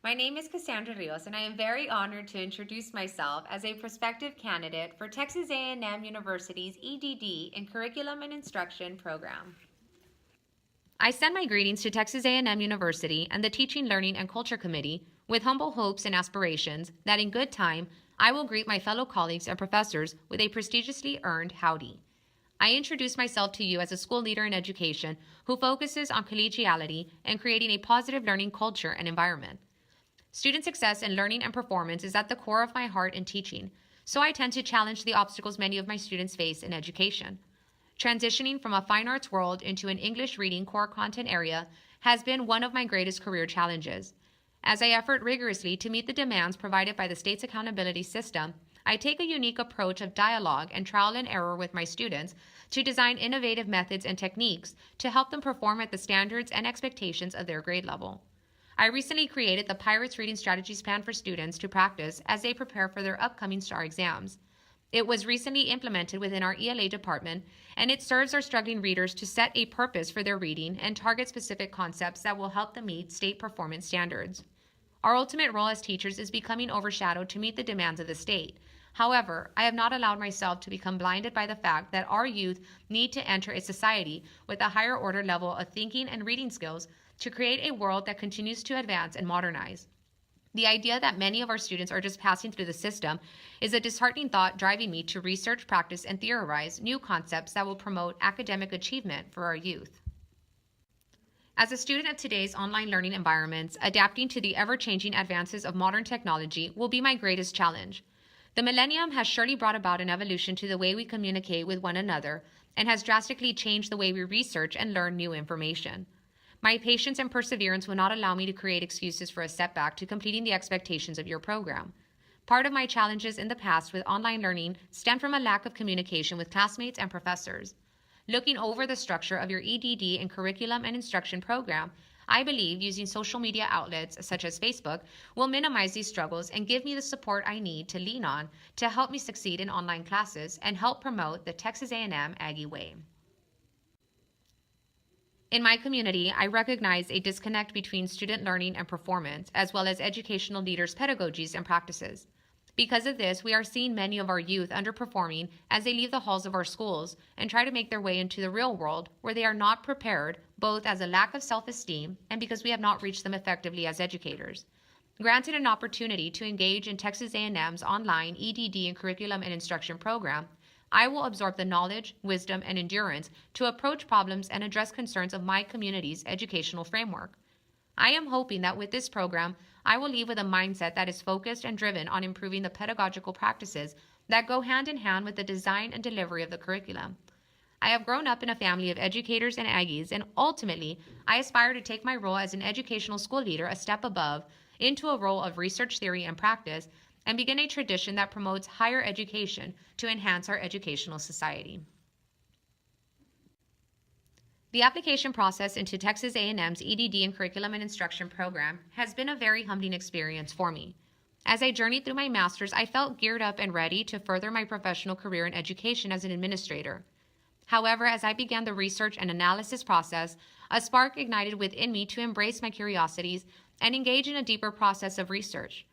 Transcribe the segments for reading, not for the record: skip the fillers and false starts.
My name is Cassandra Rios, and I am very honored to introduce myself as a prospective candidate for Texas A&M University's EdD in Curriculum and Instruction program. I send my greetings to Texas A&M University and the Teaching, Learning, and Culture Committee with humble hopes and aspirations that in good time I will greet my fellow colleagues and professors with a prestigiously earned howdy. I introduce myself to you as a school leader in education who focuses on collegiality and creating a positive learning culture and environment. Student success in learning and performance is at the core of my heart in teaching, so I tend to challenge the obstacles many of my students face in education. Transitioning from a fine arts world into an English reading core content area has been one of my greatest career challenges. As I effort rigorously to meet the demands provided by the state's accountability system, I take a unique approach of dialogue and trial and error with my students to design innovative methods and techniques to help them perform at the standards and expectations of their grade level. I recently created the Pirates Reading Strategies Plan for students to practice as they prepare for their upcoming STAR exams. It was recently implemented within our ELA department, and it serves our struggling readers to set a purpose for their reading and target specific concepts that will help them meet state performance standards. Our ultimate role as teachers is becoming overshadowed to meet the demands of the state. However, I have not allowed myself to become blinded by the fact that our youth need to enter a society with a higher order level of thinking and reading skills to create a world that continues to advance and modernize. The idea that many of our students are just passing through the system is a disheartening thought driving me to research, practice, and theorize new concepts that will promote academic achievement for our youth. As a student of today's online learning environments, adapting to the ever-changing advances of modern technology will be my greatest challenge. The millennium has surely brought about an evolution to the way we communicate with one another and has drastically changed the way we research and learn new information. My patience and perseverance will not allow me to create excuses for a setback to completing the expectations of your program. Part of my challenges in the past with online learning stemmed from a lack of communication with classmates and professors. Looking over the structure of your EdD and Curriculum and Instruction program, I believe using social media outlets such as Facebook will minimize these struggles and give me the support I need to lean on to help me succeed in online classes and help promote the Texas A&M Aggie Way. In my community, I recognize a disconnect between student learning and performance, as well as educational leaders' pedagogies and practices. Because of this, we are seeing many of our youth underperforming as they leave the halls of our schools and try to make their way into the real world where they are not prepared, both as a lack of self-esteem and because we have not reached them effectively as educators. Granted an opportunity to engage in Texas A&M's online EdD and Curriculum and Instruction program, I will absorb the knowledge, wisdom, and endurance to approach problems and address concerns of my community's educational framework. I am hoping that with this program, I will leave with a mindset that is focused and driven on improving the pedagogical practices that go hand in hand with the design and delivery of the curriculum. I have grown up in a family of educators and Aggies, and ultimately, I aspire to take my role as an educational school leader a step above into a role of research theory and practice and begin a tradition that promotes higher education to enhance our educational society. The application process into Texas A&M's EdD and Curriculum and Instruction program has been a very humbling experience for me. As I journeyed through my master's, I felt geared up and ready to further my professional career in education as an administrator. However, as I began the research and analysis process, a spark ignited within me to embrace my curiosities and engage in a deeper process of research.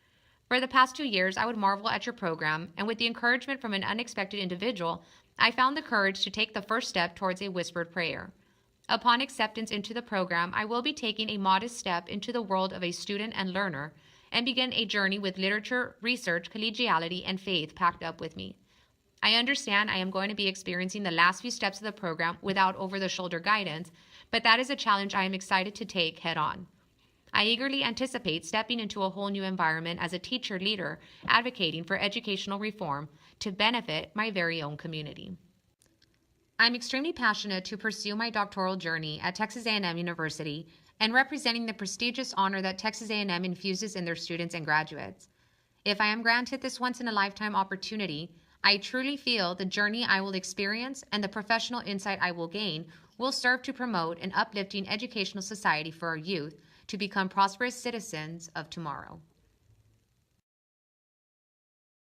For the past 2 years, I would marvel at your program, and with the encouragement from an unexpected individual, I found the courage to take the first step towards a whispered prayer. Upon acceptance into the program, I will be taking a modest step into the world of a student and learner and begin a journey with literature, research, collegiality, and faith packed up with me. I understand I am going to be experiencing the last few steps of the program without over-the-shoulder guidance, but that is a challenge I am excited to take head-on. I eagerly anticipate stepping into a whole new environment as a teacher leader advocating for educational reform to benefit my very own community. I'm extremely passionate to pursue my doctoral journey at Texas A&M University and representing the prestigious honor that Texas A&M infuses in their students and graduates. If I am granted this once-in-a-lifetime opportunity, I truly feel the journey I will experience and the professional insight I will gain will serve to promote an uplifting educational society for our youth to become prosperous citizens of tomorrow.